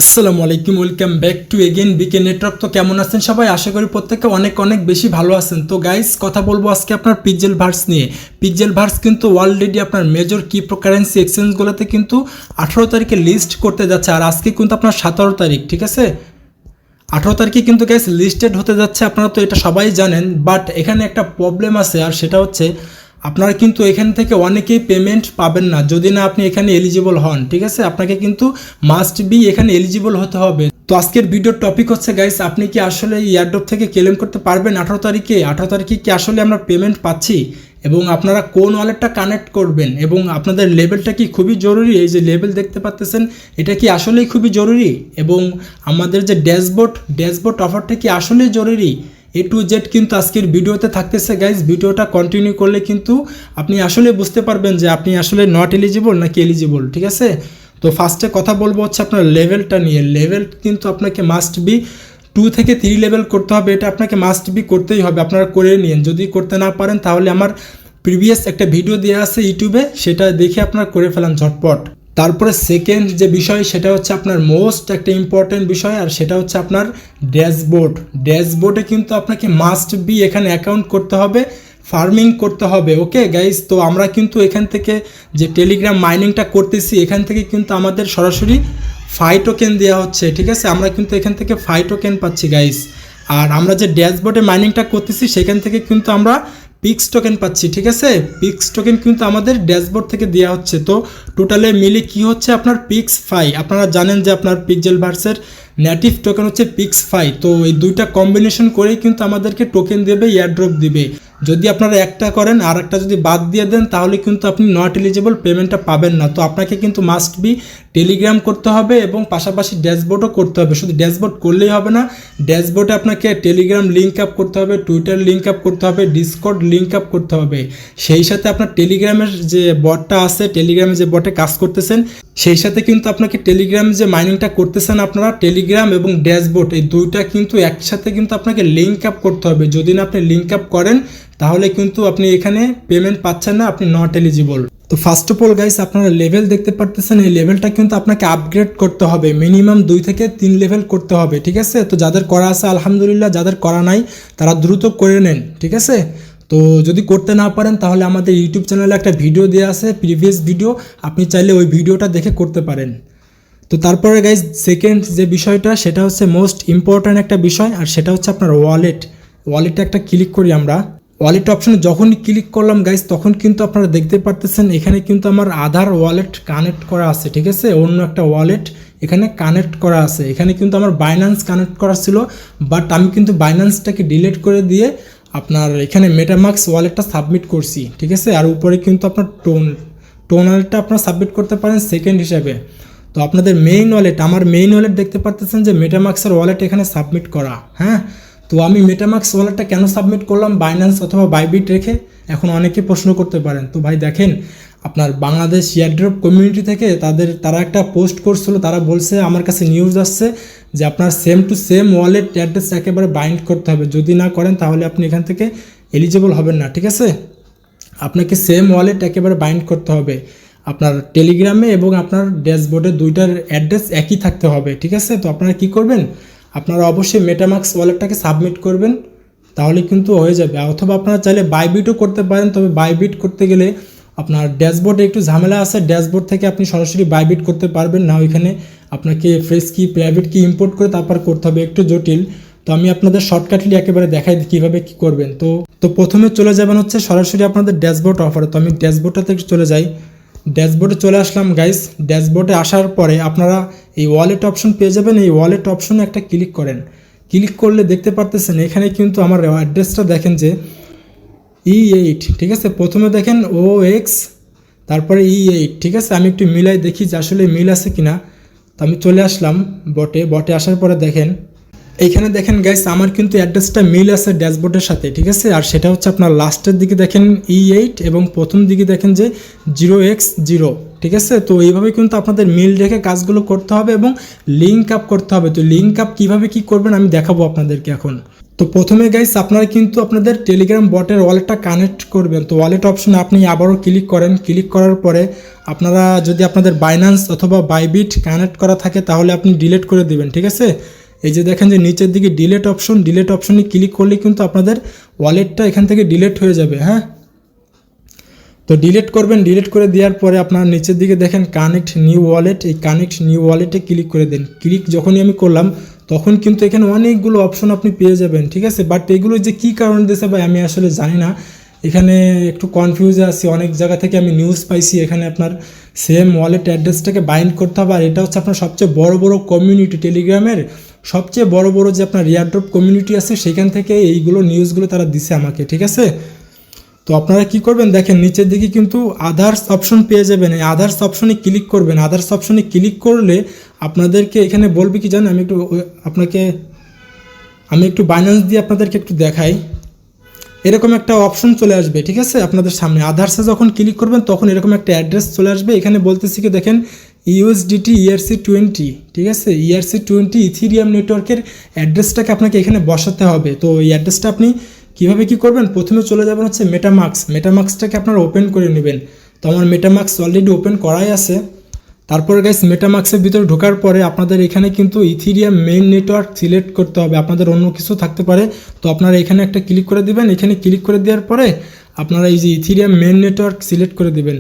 আসসালামু আলাইকুম, welcome back to again BK network. তো কেমন আছেন সবাই? আশা করি প্রত্যেকে অনেক অনেক বেশি ভালো আছেন। তো গাইস, কথা বলবো আজকে আপনার পিক্সেল ভার্স নিয়ে। পিক্সেল ভার্স কিন্তু অলরেডি আপনার মেজর ক্রিপ্টোকারেন্সি এক্সচেঞ্জগুলোতে কিন্তু 18 তারিখে লিস্ট করতে যাচ্ছে, আর আজকে কিন্তু আপনার 17 তারিখ, ঠিক আছে? 18 তারিখে কিন্তু গাইস লিস্টেড হতে যাচ্ছে, আপনারা তো এটা সবাই জানেন। বাট এখানে একটা প্রবলেম আছে, আর সেটা হচ্ছে আপনারা কিন্তু এখান থেকে অনেকেই পেমেন্ট পাবেন না যদি না আপনি এখানে এলিজিবল হন, ঠিক আছে? আপনাকে কিন্তু মাস্ট বি এখানে এলিজিবল হতে হবে। তো আজকের ভিডিওর টপিক হচ্ছে গাইস, আপনি কি আসলে এয়ারড্রপ থেকে ক্লেম করতে পারবেন 18 তারিখে? 18 তারিখে কি আসলে আমরা পেমেন্ট পাচ্ছি, এবং আপনারা কোন ওয়ালেটটা কানেক্ট করবেন, এবং আপনাদের লেভেলটা কি খুবই জরুরি? এই যে লেভেল দেখতে পাচ্ছেন, এটা কি আসলেই খুবই জরুরি? এবং আমাদের যে ড্যাশবোর্ড অফারটা কি আসলেই জরুরি? এ টু জেড কিন্তু আজকের ভিডিওতে থাকতেছে গাইজ। ভিডিওটা কন্টিনিউ করলে কিন্তু আপনি আসলে বুঝতে পারবেন যে আপনি আসলে নট এলিজিবল নাকি এলিজিবল, ঠিক আছে? তো ফার্স্টে কথা বলবো হচ্ছে আপনার লেভেলটা নিয়ে। লেভেল কিন্তু আপনাকে মাস্ট বি 2 থেকে 3 লেভেল করতে হবে, এটা আপনাকে মাস্ট বি করতেই হবে। আপনারা করে নিন, যদি করতে না পারেন তাহলে আমার প্রিভিয়াস একটা ভিডিও দেওয়া আছে ইউটিউবে, সেটা দেখে আপনারা করে ফেলান ঝটপট। তারপরে সেকেন্ড যে বিষয়, সেটা হচ্ছে আপনার মোস্ট একটা ইম্পর্টেন্ট বিষয়, আর সেটা হচ্ছে আপনার ড্যাশবোর্ডে কিন্তু আপনাকে মাস্ট বি এখানে অ্যাকাউন্ট করতে হবে, ফার্মিং করতে হবে। ওকে গাইজ, তো আমরা কিন্তু এখান থেকে যে টেলিগ্রাম মাইনিংটা করতেছি, এখান থেকে কিন্তু আমাদের সরাসরি ফাই টোকেন দেওয়া হচ্ছে, ঠিক আছে? আমরা কিন্তু এখান থেকে ফাই টোকেন পাচ্ছি গাইজ। আর আমরা যে ড্যাশবোর্ডে মাইনিংটা করতেছি, সেখান থেকে কিন্তু আমরা পিক্স টোকেন পাচ্ছি, ঠিক আছে? পিক্স টোকেন কিন্তু আমাদের ড্যাশবোর্ড থেকে দেওয়া হচ্ছে। তো টোটালে মিলে কি হচ্ছে আপনার পিক্স ফাই। আপনারা জানেন যে আপনার পিক্সেল ভার্সের নেটিভ টোকেন হচ্ছে পিক্স ফাই। তো এই দুইটা কম্বিনেশন করেই কিন্তু আমাদেরকে টোকেন দেবে, এয়ারড্রপ দিবে। যদি আপনারা একটা করেন আর একটা যদি বাদ দিয়ে দেন, তাহলে কিন্তু আপনি নট এলিজিবল, পেমেন্টটা পাবেন না। তো আপনাকে কিন্তু মাস্ট বি টেলিগ্রাম করতে হবে, এবং পাশাপাশি ড্যাশবোর্ডও করতে হবে। শুধু ড্যাশবোর্ড করলেই হবে না, ড্যাশবোর্ডে আপনাকে টেলিগ্রাম লিঙ্ক আপ করতে হবে, টুইটার লিঙ্ক আপ করতে হবে, ডিসকর্ড লিঙ্ক আপ করতে হবে। সেই সাথে আপনার টেলিগ্রামের যে বটটা আছে, টেলিগ্রামে যে বটে কাজ করতেছেন, সেই সাথে কিন্তু আপনাকে টেলিগ্রাম যে মাইনিংটা করতেছেন আপনারা, টেলিগ্রাম এবং ড্যাশবোর্ড এই দুইটা কিন্তু একসাথে কিন্তু আপনাকে লিঙ্ক আপ করতে হবে। যদি না আপনি লিঙ্ক আপ করেন, তাহলে কিন্তু আপনি এখানে পেমেন্ট পাচ্ছেন না, আপনি নট এলিজিবল। তো ফার্স্ট অফ অল গাইস, আপনারা লেভেল দেখতে পারতেছেন, এই লেভেলটা কিন্তু আপনাকে আপগ্রেড করতে হবে, মিনিমাম 2 থেকে 3 লেভেল করতে হবে, ঠিক আছে? তো যাদের করা আছে আলহামদুলিল্লাহ, যাদের করা নাই তারা দ্রুত করে নেন, ঠিক আছে? তো যদি করতে না পারেন, তাহলে আমাদের ইউটিউব চ্যানেলে একটা ভিডিও দেওয়া আছে, প্রিভিয়াস ভিডিও, আপনি চাইলে ওই ভিডিওটা দেখে করতে পারেন। তো তারপরে গাইজ সেকেন্ড যে বিষয়টা, সেটা হচ্ছে মোস্ট ইম্পর্ট্যান্ট একটা বিষয়, আর সেটা হচ্ছে আপনার ওয়ালেটে একটা ক্লিক করি আমরা। ওয়ালেট অপশনে যখনই ক্লিক করলাম গাইজ, তখন কিন্তু আপনারা দেখতে পারতেছেন এখানে কিন্তু আমার আধার ওয়ালেট কানেক্ট করা আছে, ঠিক আছে? অন্য একটা ওয়ালেট এখানে কানেক্ট করা আছে। এখানে কিন্তু আমার বাইন্যান্স কানেক্ট করা ছিল, বাট আমি কিন্তু বাইন্যান্সটাকে ডিলিট করে দিয়ে আপনার এখানে মেটামাক্স ওয়ালেটটা সাবমিট করছি, ঠিক আছে? আর উপরে কিন্তু আপনার টোন ওয়ালেটটা আপনারা সাবমিট করতে পারেন সেকেন্ড হিসাবে। তো আপনাদের মেইন ওয়ালেট, আমার মেইন ওয়ালেট দেখতে পারতেছেন যে মেটামাক্সের ওয়ালেট এখানে সাবমিট করা। হ্যাঁ, তো আমি মেটামাক্স ওয়ালেটটা কেন সাবমিট করলাম বাইন্যান্স অথবা বাইবিট রেখে, এখন অনেকে প্রশ্ন করতে পারেন। তো ভাই দেখেন, আপনার বাংলাদেশ এয়ারড্রপ কমিউনিটি থেকে তারা একটা পোস্ট করছিল, তারা বলছে, আমার কাছে নিউজ আসছে যে আপনার same to same wallet address একেবারে বাইন্ড করতে হবে, যদি না করেন তাহলে আপনি এখান থেকে এলিজিবল হবেন না, ঠিক আছে? আপনাকে সেম ওয়ালেট একেবারে বাইন্ড করতে হবে, আপনার টেলিগ্রামে এবং আপনার ড্যাশবোর্ডে দুইটার অ্যাড্রেস একই থাকতে হবে, ঠিক আছে? তো আপনারা কি করবেন, আপনারা অবশ্যই মেটামাক্স ওয়ালেটটাকে সাবমিট করবেন, তাহলে কিন্তু হয়ে যাবে। অথবা আপনারা চাইলে বাইবিটও করতে পারেন, তবে বাইবিট করতে গেলে আপনার ড্যাশবোর্ডে একটু ঝামেলা আছে। ড্যাশবোর্ড থেকে আপনি সরাসরি বাইবিট করতে পারবেন না, ওইখানে আপনাকে ফ্রেশ কি প্রাইভেট কি ইম্পোর্ট করে তারপর করতে হবে, একটু জটিল। তো আমি আপনাদের শর্টকাটলি একেবারে দেখাই কীভাবে কী করবেন। তো প্রথমে চলে যাবেন হচ্ছে সরাসরি আপনাদের ড্যাশবোর্ড অফারে। তো আমি ড্যাশবোর্ডটাতে চলে যাই, ড্যাশবোর্ডে চলে আসলাম গাইস। ড্যাশবোর্ডে আসার পরে আপনারা এই ওয়ালেট অপশন পেয়ে যাবেন, এই ওয়ালেট অপশনে একটা ক্লিক করেন। ক্লিক করলে দেখতে পারতেছেন এখানে কিন্তু আমার অ্যাড্রেসটা দেখেন যে E8, ঠিক আছে? প্রথমে দেখেন OX, তারপরে E8, ঠিক আছে? আমি একটু মিলাই দেখি যে আসলে মিল আছে কিনা। তো আমি চলে আসলাম বটে আসার পরে দেখেন এইখানে দেখেন গাইস, আমার কিন্তু অ্যাড্রেসটা মিল আছে ড্যাশবোর্ডের সাথে, ঠিক আছে? আর সেটা হচ্ছে আপনার লাস্টের দিকে দেখেন E8 এবং প্রথম দিকে দেখেন যে 0x0, ঠিক আছে? তো এইভাবে কিন্তু আপনাদের মিল রেখে কাজগুলো করতে হবে এবং লিঙ্ক আপ করতে হবে। তো লিঙ্ক আপ কীভাবে কী করবেন আমি দেখাবো আপনাদেরকে এখন। তো তো প্রথমে গাইস আপনারা কিন্তু আপনাদের টেলিগ্রাম বটের ওয়ালেটটা কানেক্ট করবেন। তো ওয়ালেট অপশনে আপনি আবারও ক্লিক করেন, ক্লিক করার পরে আপনারা যদি আপনাদের বাইন্যান্স অথবা বাইবিট কানেক্ট করা থাকে তাহলে আপনি ডিলিট করে দিবেন, ঠিক আছে। এই যে দেখেন যে নিচের দিকে ডিলিট অপশনে ক্লিক করলে কিন্তু আপনাদের ওয়ালেটটা এখান থেকে ডিলিট হয়ে যাবে। হ্যাঁ, তো ডিলিট করবেন, ডিলিট করে দেওয়ার পরে আপনার নিচের দিকে দেখেন কানেক্ট নিউ ওয়ালেট, এই কানেক্ট নিউ ওয়ালেটে ক্লিক করে দেন। ক্লিক যখনই আমি করলাম তখন কিন্তু এখানে অনেকগুলো অপশন আপনি পেয়ে যাবেন, ঠিক আছে। বাট এগুলো যে কী কারণে দিয়েছে ভাই আমি আসলে জানি না, এখানে একটু কনফিউজে আছি। অনেক জায়গা থেকে আমি নিউজ পাইছি এখানে আপনার সেম ওয়ালেট অ্যাড্রেসটাকে বাইন্ড করতে হবে, আর এটা হচ্ছে আপনার সবচেয়ে বড় কমিউনিটি, টেলিগ্রামের সবচেয়ে বড় যে আপনার এয়ারড্রপ কমিউনিটি আছে সেখান থেকে এইগুলো নিউজগুলো তারা দিছে আমাকে, ঠিক আছে। তো আপনারা কি করবেন দেখেন নিচের দিকে কিন্তু আদার্স অপশন পেয়ে যাবেন, এই আদার্স অপশনে ক্লিক করবেন। আদার্স অপশনে ক্লিক করলে আপনাদেরকে এখানে বলবে কি জানেন, আমি একটু বাইন্যান্স দিয়ে আপনাদেরকে একটু দেখাই। এরকম একটা অপশন চলে আসবে, ঠিক আছে, আপনাদের সামনে। আদার্সে যখন ক্লিক করবেন তখন এরকম একটা অ্যাড্রেস চলে আসবে। এখানে বলতেছি কি দেখেন ইউএসডিটি ERC20, ঠিক আছে, ERC20 ইথিরিয়াম নেটওয়ার্কের অ্যাড্রেসটাকে আপনাকে এখানে বসাতে হবে। তো এই অ্যাড্রেসটা আপনি কীভাবে কী করবেন, প্রথমে চলে যাবেন হচ্ছে মেটামাক্সটাকে আপনারা ওপেন করে নেবেন। তো আমার মেটামাক্স অলরেডি ওপেন করাই আছে। তারপরে গাইস মেটামাক্সের ভিতরে ঢোকার পরে আপনাদের এখানে কিন্তু ইথিরিয়াম মেইন নেটওয়ার্ক সিলেক্ট করতে হবে, আপনাদের অন্য কিছু থাকতে পারে। তো আপনারা এখানে একটা ক্লিক করে দিবেন। এখানে ক্লিক করে দেওয়ার পরে আপনারা এই যে ইথিরিয়াম মেইন নেটওয়ার্ক সিলেক্ট করে দিবেন।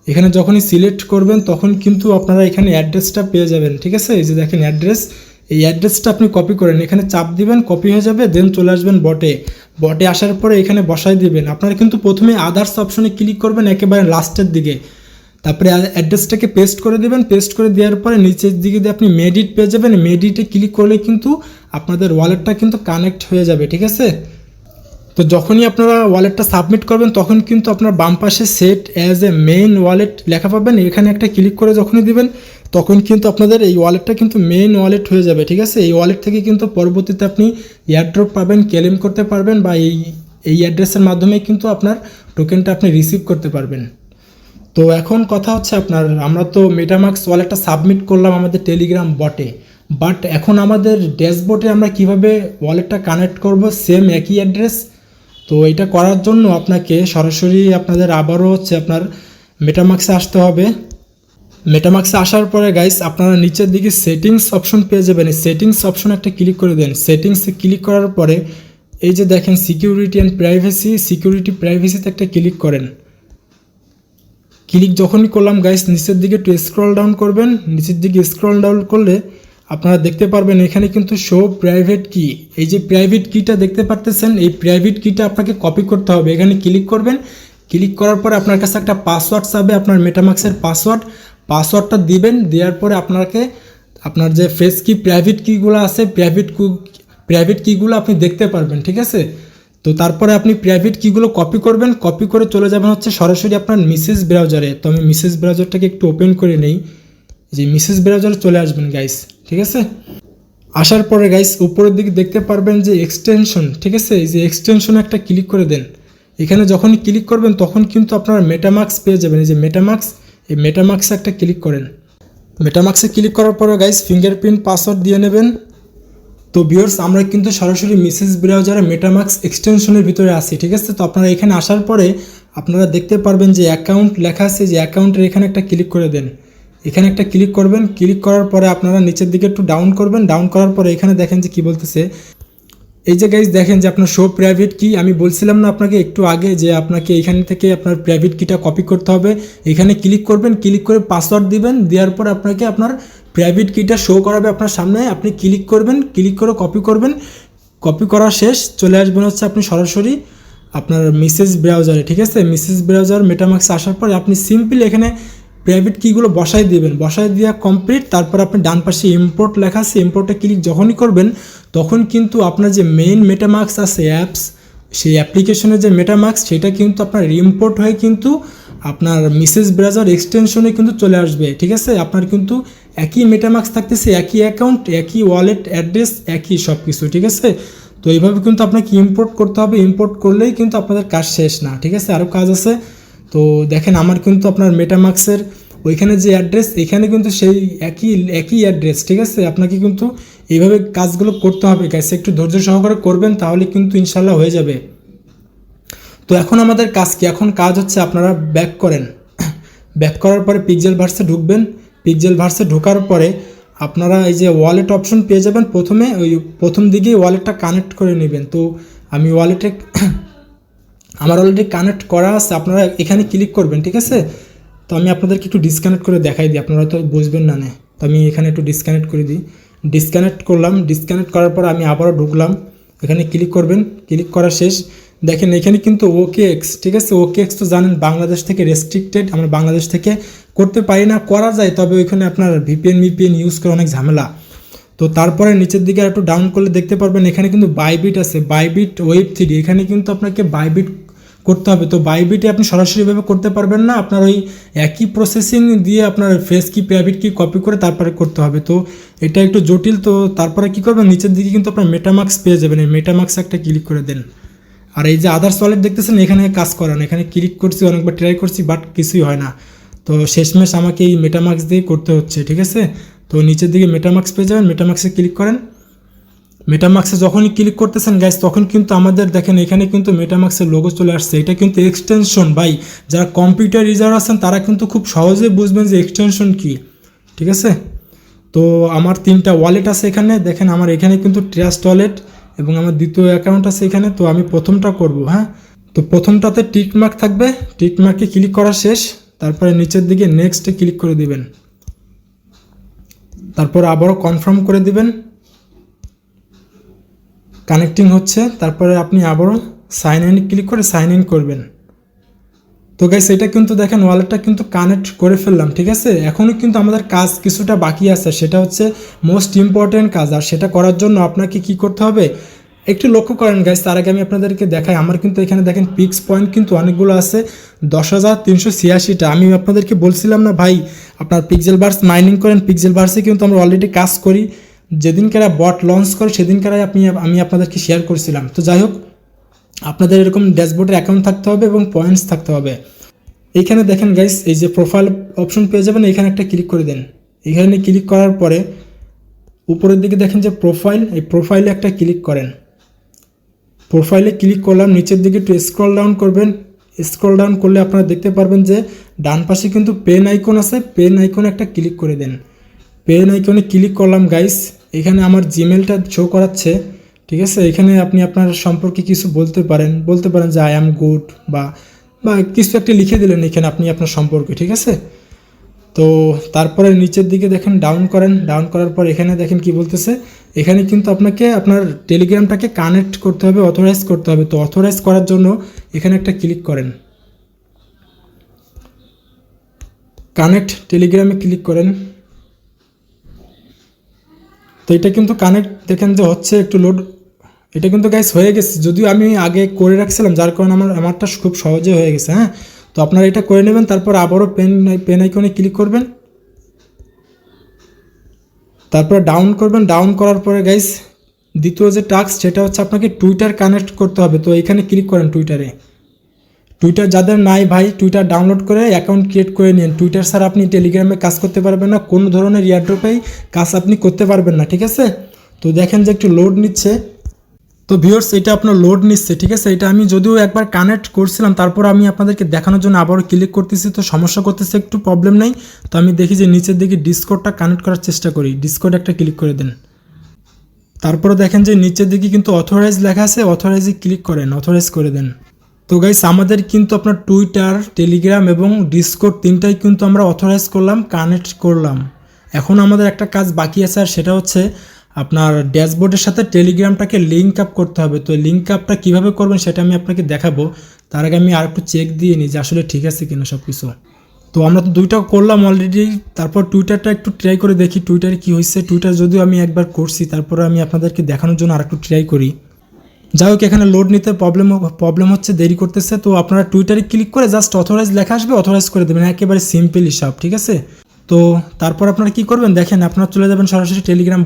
এখানে যখনই সিলেক্ট করবেন তখন কিন্তু আপনারা এখানে অ্যাড্রেসটা পেয়ে যাবেন, ঠিক আছে। এই যে দেখেন অ্যাড্রেস, এই অ্যাড্রেসটা আপনি কপি করেন, এখানে চাপ দিবেন, কপি হয়ে যাবে। দেন চলে আসবেন বটে আসার পরে এখানে বসাই দিবেন। আপনারা কিন্তু প্রথমে আদার্স অপশনে ক্লিক করবেন একেবারে লাস্টের দিকে, তারপরে অ্যাড্রেসটাকে পেস্ট করে দেবেন। পেস্ট করে দেওয়ার পরে নিচের দিকে দিয়ে আপনি মেডিট পেয়ে যাবেন। মেডিটে ক্লিক করলে কিন্তু আপনাদের ওয়ালেটটা কিন্তু কানেক্ট হয়ে যাবে, ঠিক আছে। তো যখনই আপনারা ওয়ালেটটা সাবমিট করবেন তখন কিন্তু আপনার বাম পাশে set as a main wallet লেখা পাবেন। এখানে একটা ক্লিক করে যখনই দিবেন তখন কিন্তু আপনাদের এই ওয়ালেটটা কিন্তু মেইন ওয়ালেট হয়ে যাবে, ঠিক আছে। এই ওয়ালেট থেকে কিন্তু পরবর্তীতে আপনি এয়ারড্রপ পাবেন, ক্লেম করতে পারবেন, বা এই অ্যাড্রেসের মাধ্যমে কিন্তু আপনার টোকেনটা আপনি রিসিভ করতে পারবেন। তো এখন কথা হচ্ছে আমরা তো মেটামাক্স ওয়ালেটটা সাবমিট করলাম আমাদের টেলিগ্রাম বটে, বাট এখন আমাদের ড্যাশবোর্ডে আমরা কিভাবে ওয়ালেটটা কানেক্ট করব সেম একই অ্যাড্রেস। তো এটা করার জন্য আপনাকে সরাসরি আপনাদের আবারও হচ্ছে আপনার মেটামাক্সে আসতে হবে। মেটামাক্সে আসার পরে গাইস আপনারা নিচের দিকে সেটিংস অপশন পেয়ে যাবেন। এই সেটিংস অপশন একটা ক্লিক করে দেন। সেটিংসে ক্লিক করার পরে এই যে দেখেন সিকিউরিটি অ্যান্ড প্রাইভেসিতে একটা ক্লিক করেন। ক্লিক যখনই করলাম গাইস নিচের দিকে একটু স্ক্রল ডাউন করবেন। নিচের দিকে স্ক্রল ডাউন করলে আপনারা দেখতে পারবেন এখানে কিন্তু শো প্রাইভেট কি, এই যে প্রাইভেট কিটা দেখতে পারতেছেন, এই প্রাইভেট কিটা আপনাকে কপি করতে হবে। এখানে ক্লিক করবেন, ক্লিক করার পরে আপনার কাছে একটা পাসওয়ার্ড চাবে, আপনার মেটামাক্সের পাসওয়ার্ডটা দিবেন। দেওয়ার পরে আপনার যে ফেস কি প্রাইভেট কিগুলো আছে প্রাইভেট কিগুলো আপনি দেখতে পারবেন, ঠিক আছে। তো তারপরে আপনি প্রাইভেট কিগুলো কপি করবেন, কপি করে চলে যাবেন হচ্ছে সরাসরি আপনার মিসেস ব্রাউজারে। তো আমি মিসেস ব্রাউজারটাকে একটু ওপেন করে নেই, যে মিসেস ব্রাউজারে চলে আসবেন গাইস, ঠিক আছে। আসার পরে গাইস উপরের দিকে দেখতে পারবেন যে এক্সটেনশন, ঠিক আছে, এই যে এক্সটেনশনে একটা ক্লিক করে দেন। এখানে যখনই ক্লিক করবেন তখন কিন্তু আপনারা মেটামাক্স পেয়ে যাবেন। এই যে এই মেটামাক্সে একটা ক্লিক করেন। মেটামাক্সে ক্লিক করার পরে গাইস ফিঙ্গারপ্রিন্ট পাসওয়ার্ড দিয়ে নেবেন। তো ভিউয়ার্স আমরা কিন্তু সরাসরি মিসেস ব্রাউজারে মেটামাক্স এক্সটেনশনের ভিতরে আসি, ঠিক আছে। তো আপনারা এখানে আসার পরে আপনারা দেখতে পারবেন যে অ্যাকাউন্ট লেখা আছে, যে অ্যাকাউন্টের এখানে একটা ক্লিক করে দেন। এখানে একটা ক্লিক করবেন, ক্লিক করার পরে আপনারা নিচের দিকে একটু ডাউন করবেন। ডাউন করার পরে এখানে দেখেন যে কি বলতেছে, এই যে গাইস দেখেন যে আপনার শো প্রাইভেট কি, আমি বলছিলাম না আপনাকে একটু আগে যে আপনাকে এখান থেকে আপনার প্রাইভেট কিটা কপি করতে হবে। এখানে ক্লিক করবেন, ক্লিক করে পাসওয়ার্ড দিবেন, দেওয়ার পর আপনাকে আপনার প্রাইভেট কিটা শো করাবে আপনার সামনে। আপনি ক্লিক করবেন, ক্লিক করে কপি করবেন, কপি করা শেষ চলে আসবেন হচ্ছে আপনি সরাসরি আপনার মিসেস ব্রাউজারে, ঠিক আছে। মিসেস ব্রাউজার মেটামাক্সে আসার পরে আপনি সিম্পল এখানে প্রাইভেট কিগুলো বসাই দিবেন, বসাই দেওয়া কমপ্লিট। তারপর আপনি ডান পাশে ইম্পোর্ট লেখা আছে, ইম্পোর্টে ক্লিক যখনই করবেন তখন কিন্তু আপনার যে মেইন মেটামাক্স আছে অ্যাপস, সেই অ্যাপ্লিকেশনের যে মেটামাক্স সেটা কিন্তু আপনার ইম্পোর্ট হয়ে কিন্তু আপনার মিসেস ব্রাউজার এক্সটেনশনে কিন্তু চলে আসবে, ঠিক আছে। আপনার কিন্তু একই মেটামাক্স থাকতেছে, একই অ্যাকাউন্ট, একই ওয়ালেট অ্যাড্রেস, একই সব কিছু, ঠিক আছে। তো এইভাবে কিন্তু আপনাকে ইম্পোর্ট করতে হবে। ইম্পোর্ট করলেই কিন্তু আপনাদের কাজ শেষ না, ঠিক আছে, আরও কাজ আছে। তো দেখেন আমার কিন্তু আপনার মেটামাক্সের ওইখানে যে অ্যাড্রেস এখানে কিন্তু সেই একই অ্যাড্রেস, ঠিক আছে। আপনাকে কিন্তু এইভাবে কাজগুলো করতে হবে গাইস, একটু ধৈর্য সহকারে করবেন তাহলে কিন্তু ইনশাল্লাহ হয়ে যাবে। তো এখন আমাদের কাজ কি, এখন কাজ হচ্ছে আপনারা ব্যাক করেন, ব্যাক করার পরে পিক্সেল ভার্সে ঢুকবেন। পিক্সেল ভার্সে ঢোকার পরে আপনারা এই যে ওয়ালেট অপশন পেয়ে যাবেন, প্রথমে ওই প্রথম দিকেই ওয়ালেটটা কানেক্ট করে নেবেন। তো আমি ওয়ালেটে আমার অলরেডি কানেক্ট করা আছে, আপনারা এখানে ক্লিক করবেন, ঠিক আছে। তো আমি আপনাদেরকে একটু ডিসকানেক্ট করে দেখাই দিই, আপনারা তো বুঝবেন না। তো আমি এখানে একটু ডিসকানেক্ট করে দিই, ডিসকানেক্ট করলাম। ডিসকানেক্ট করার পর আমি আবারও ঢুকলাম, এখানে ক্লিক করবেন। ক্লিক করা শেষ, দেখেন এখানে কিন্তু OKX, ঠিক আছে। OKX তো জানেন বাংলাদেশ থেকে রেস্ট্রিক্টেড, আমরা বাংলাদেশ থেকে করতে পারি না, করা যায় তবে ওইখানে আপনার VPN ইউজ করে অনেক ঝামেলা। তো তারপরে নিচের দিকে একটু ডাউন করলে দেখতে পারবেন এখানে কিন্তু বাইবিট আছে, বাইবিট Web3, এখানে কিন্তু আপনাকে বাইবিট করতে হবে। তো বাইবিটে আপনি সরাসরিভাবে করতে পারবেন না, আপনার ওই একই প্রসেসিং দিয়ে আপনার ফেস কি প্রাইভেট কি কপি করে তারপরে করতে হবে। তো এটা একটু জটিল। তো তারপরে কী করবেন, নিচের দিকে কিন্তু আপনার মেটামাক্স পেয়ে যাবেন, এই মেটামাক্সে একটা ক্লিক করে দেন। আর এই যে আদার্স ওয়ালেট দেখতেছেন এখানে কাজ করেন, এখানে ক্লিক করছি, অনেকবার ট্রাই করছি বাট কিছুই হয় না। তো শেষমেশ আমাকে এই মেটামাক্স দিয়ে করতে হচ্ছে, ঠিক আছে। তো নিচের দিকে মেটামাক্স পেয়ে যাবেন, মেটামাক্সে ক্লিক করেন। মেটামাক্সে যখনই ক্লিক করতেছেন গাইস তখন কিন্তু আমাদের দেখেন এখানে কিন্তু মেটামাক্সের লোগো চলে আসছে, এটা কিন্তু এক্সটেনশন ভাই। যারা কম্পিউটার ইউজার আছেন তারা কিন্তু খুব সহজে বুঝবেন যে এক্সটেনশন কি, ঠিক আছে। তো আমার 3টা ওয়ালেট আছে এখানে, দেখেন আমার এখানে কিন্তু ট্রাস্ট ওয়ালেট এবং আমার দ্বিতীয় অ্যাকাউন্ট আছে এখানে। তো আমি প্রথমটা করব, হ্যাঁ। তো প্রথমটাতে টিকমার্ক থাকবে, টিকমার্কে ক্লিক করা শেষ, তারপরে নিচের দিকে নেক্সটে ক্লিক করে দিবেন, তারপর আবারও কনফার্ম করে দিবেন। কানেক্টিং হচ্ছে, তারপরে আপনি আবারও সাইন ইন ক্লিক করে সাইন ইন করবেন। তো গাইস এটা কিন্তু দেখেন ওয়ালেটটা কিন্তু কানেক্ট করে ফেললাম, ঠিক আছে। এখনও কিন্তু আমাদের কাজ কিছুটা বাকি আছে, সেটা হচ্ছে মোস্ট ইম্পর্ট্যান্ট কাজ। আর সেটা করার জন্য আপনাকে কি করতে হবে একটু লক্ষ্য করেন গাইস। তার আগে আমি আপনাদেরকে দেখাই, আমার কিন্তু এখানে দেখেন পিক্স পয়েন্ট কিন্তু অনেকগুলো আছে, 10,386টা। আমি আপনাদেরকে বলছিলাম না ভাই আপনার পিক্সেল ভার্স মাইনিং করেন, পিক্সেল ভার্সে কিন্তু আমরা অলরেডি কাজ করি, যেদিনকার বট লঞ্চ করে সেদিনকার আমি আপনাদেরকে শেয়ার করছিলাম। তো যাই হোক, আপনাদের এরকম ড্যাশবোর্ডের অ্যাকাউন্ট থাকতে হবে এবং পয়েন্টস থাকতে হবে। এইখানে দেখেন গাইস এই যে প্রোফাইল অপশন পেয়ে যাবেন, এখানে একটা ক্লিক করে দেন। এখানে ক্লিক করার পরে উপরের দিকে দেখেন যে প্রোফাইল, এই প্রোফাইলে একটা ক্লিক করেন। প্রোফাইলে ক্লিক করলাম, নিচের দিকে একটু স্ক্রল ডাউন করবেন। স্ক্রল ডাউন করলে আপনারা দেখতে পারবেন যে ডান পাশে কিন্তু পেন আইকন আছে, পেন আইকনে একটা ক্লিক করে দেন। পেন আইকনে ক্লিক করলাম গাইস, এখানে আমার জিমেলটা শো করাচ্ছে, ঠিক আছে। এখানে আপনি আপনার সম্পর্কে কিছু বলতে পারেন যে আই অ্যাম গুড বা কিছু একটা লিখে দিলেন এখানে আপনি আপনার সম্পর্কে, ঠিক আছে। তো তারপরে নিচের দিকে দেখেন ডাউন করেন, ডাউন করার পর এখানে দেখেন কি বলতেছে, এখানে কিন্তু আপনাকে আপনার টেলিগ্রামটাকে কানেক্ট করতে হবে, অথরাইজ করতে হবে। তো অথরাইজ করার জন্য এখানে একটা ক্লিক করেন, কানেক্ট টেলিগ্রামে ক্লিক করেন। তো এটা কিন্তু কানেক্ট দেখেন যে হচ্ছে, একটু লোড, এটা কিন্তু গাইস হয়ে গেছে, যদিও আমি আগে করে রাখছিলাম যার কারণে আমারটা খুব সহজে হয়ে গেছে, হ্যাঁ। তো আপনারা এটা করে নেবেন, তারপর আবারও পেন আইকনে ক্লিক করবেন, তারপরে ডাউন করবেন। ডাউন করার পরে গাইস দ্বিতীয় যে টাস্ক সেটা হচ্ছে আপনাকে টুইটার কানেক্ট করতে হবে। তো এখানে ক্লিক করেন টুইটারে। টুইটার যাদের নাই ভাই, টুইটার ডাউনলোড করে অ্যাকাউন্ট ক্রিয়েট করে নিন। টুইটার ছাড়া আপনি টেলিগ্রামে কাজ করতে পারবেন না, কোনো ধরনের এয়ারড্রপেই কাজ আপনি করতে পারবেন না, ঠিক আছে। তো দেখেন যে একটু লোড নিচ্ছে। তো ভিউয়ার্স এটা আপনার লোড নিচ্ছে, ঠিক আছে। এটা আমি যদিও একবার কানেক্ট করছিলাম, তারপর আমি আপনাদেরকে দেখানোর জন্য আবারও ক্লিক করতেছি, তো সমস্যা করতেছে, একটু প্রবলেম নেই। তো আমি দেখি যে নিচের দিকে ডিসকর্ডটা কানেক্ট করার চেষ্টা করি, ডিসকর্ড একটা ক্লিক করে দেন। তারপরে দেখেন যে নিচের দিকে কিন্তু অথরাইজ লেখা আছে, অথরাইজে ক্লিক করেন, অথরাইজ করে দেন। তো গাইস আমাদের কিন্তু আপনার টুইটার, টেলিগ্রাম এবং ডিসকর্ড 3টাই কিন্তু আমরা অথরাইজ করলাম, কানেক্ট করলাম। এখন আমাদের একটা কাজ বাকি আছে, আর সেটা হচ্ছে আপনার ড্যাশবোর্ডের সাথে টেলিগ্রামটাকে লিঙ্ক আপ করতে হবে। তো লিঙ্ক আপটা কীভাবে করবেন সেটা আমি আপনাকে দেখাবো, তার আগে আমি আর একটু চেক দিয়ে নিই যে আসলে ঠিক আছে কিনা সব কিছু। তো আমরা তো 2টা করলাম অলরেডি, তারপর টুইটারটা একটু ট্রাই করে দেখি টুইটারে কী হয়েছে। টুইটার যদিও আমি একবার করছি, তারপরে আমি আপনাদেরকে দেখানোর জন্য আর একটু ট্রাই করি। যাই হোক, এখানে লোড নিতে প্রবলেম হচ্ছে, দেরি করতেছে। তো আপনারা টুইটারে ক্লিক করে জাস্ট অথরাইজ লেখা আসবে, অথরাইজ করে দেবেন, একেবারে সিম্পল হিসাব, ঠিক আছে। তো তারপর আপনারা কি করবেন দেখেন, আপনারা চলে যাবেন সরাসরি টেলিগ্রাম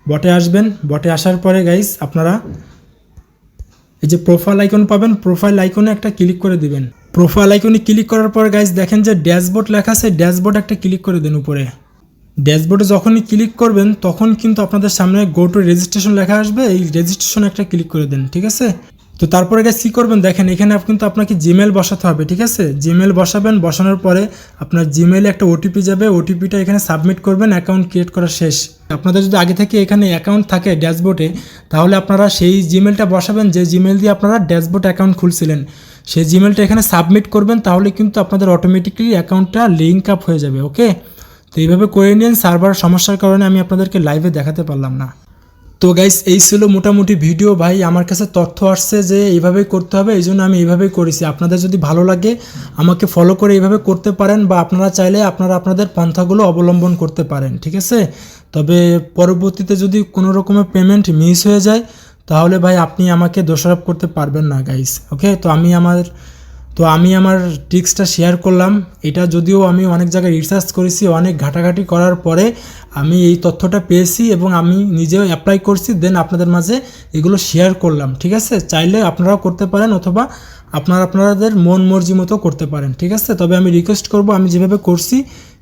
বটে আসবেন। বটে আসার পরে গাইস আপনারা এই যে প্রোফাইল আইকন পাবেন, প্রোফাইল আইকনে একটা ক্লিক করে দিবেন। প্রোফাইল আইকনে ক্লিক করার পর গাইস দেখেন যে ড্যাশবোর্ড লেখা আছে, ড্যাশবোর্ড একটা ক্লিক করে দেন উপরে। ড্যাশবোর্ডে যখনই ক্লিক করবেন তখন কিন্তু আপনাদের সামনে গো টু রেজিস্ট্রেশন লেখা আসবে, এই রেজিস্ট্রেশন একটা ক্লিক করে দেন, ঠিক আছে। তো তারপরে গাইস কী করবেন দেখেন এখানে কিন্তু আপনাকে জিমেল বসাতে হবে, ঠিক আছে। জিমেল বসাবেন, বসানোর পরে আপনার জিমেলে একটা ওটিপি যাবে, ওটিপিটা এখানে সাবমিট করবেন, অ্যাকাউন্ট ক্রিয়েট করা শেষ। আপনাদের যদি আগে থেকে এখানে অ্যাকাউন্ট থাকে ড্যাশবোর্ডে, তাহলে আপনারা সেই জিমেলটা বসাবেন যে জিমেল দিয়ে আপনারা ড্যাশবোর্ড অ্যাকাউন্ট খুলছিলেন, সেই জিমেলটা এখানে সাবমিট করবেন, তাহলে কিন্তু আপনাদের অটোমেটিকলি অ্যাকাউন্টটা লিঙ্ক আপ হয়ে যাবে, ওকে। তো এইভাবে করে নিন, সার্ভার সমস্যার কারণে আমি আপনাদেরকে লাইভে দেখাতে পারলাম না। তো গাইস এই ছিল মোটামুটি ভিডিও। ভাই আমার কাছে তথ্য আসছে যে এইভাবেই করতে হবে, এই জন্য আমি এইভাবেই করেছি। আপনাদের যদি ভালো লাগে আমাকে ফলো করে এইভাবে করতে পারেন, বা আপনারা চাইলে আপনারা আপনাদের পন্থাগুলো অবলম্বন করতে পারেন, ঠিক আছে। তবে পরবর্তীতে যদি কোনো রকমের পেমেন্ট মিস হয়ে যায় তাহলে ভাই আপনি আমাকে দোষারোপ করতে পারবেন না গাইস, ওকে। তো আমি আমার ট্রিক্সটা শেয়ার করলাম। এটা যদিও আমি অনেক জায়গায় রিসার্চ করেছি, অনেক ঘাটাঘাটি করার পরে আমি এই তথ্যটা পেয়েছি এবং আমি নিজেও অ্যাপ্লাই করছি, দেন আপনাদের মাঝে এগুলো শেয়ার করলাম, ঠিক আছে। চাইলে আপনারাও করতে পারেন, অথবা আপনাদের মন মর্জি মতো করতে পারেন, ঠিক আছে। তবে আমি রিকোয়েস্ট করব আমি যেভাবে করছি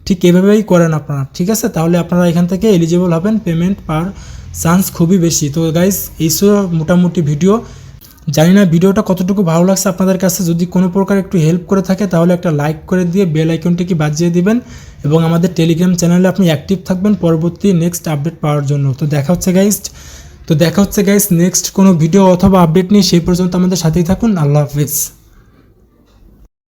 ঠিক এভাবেই করেন আপনারা, ঠিক আছে। তাহলে আপনারা এখান থেকে এলিজিবল হবেন, পেমেন্ট পাওয়ার চান্স খুবই বেশি। তো গাইস এই ছিল মোটামুটি ভিডিও। জানি না ভিডিওটা কতটুকু ভালো লাগছে আপনাদের কাছে। যদি কোনো প্রকার একটু হেল্প করে থাকে তাহলে একটা লাইক করে দিয়ে বেল আইকনটিকে বাজিয়ে দিবেন, এবং আমাদের টেলিগ্রাম চ্যানেলে আপনি অ্যাক্টিভ থাকবেন পরবর্তী নেক্সট আপডেট পাওয়ার জন্য। তো দেখা হচ্ছে গাইস নেক্সট কোনো ভিডিও অথবা আপডেট নিয়ে। সেই পর্যন্ত আমাদের সাথেই থাকুন। আল্লাহ হাফেজ।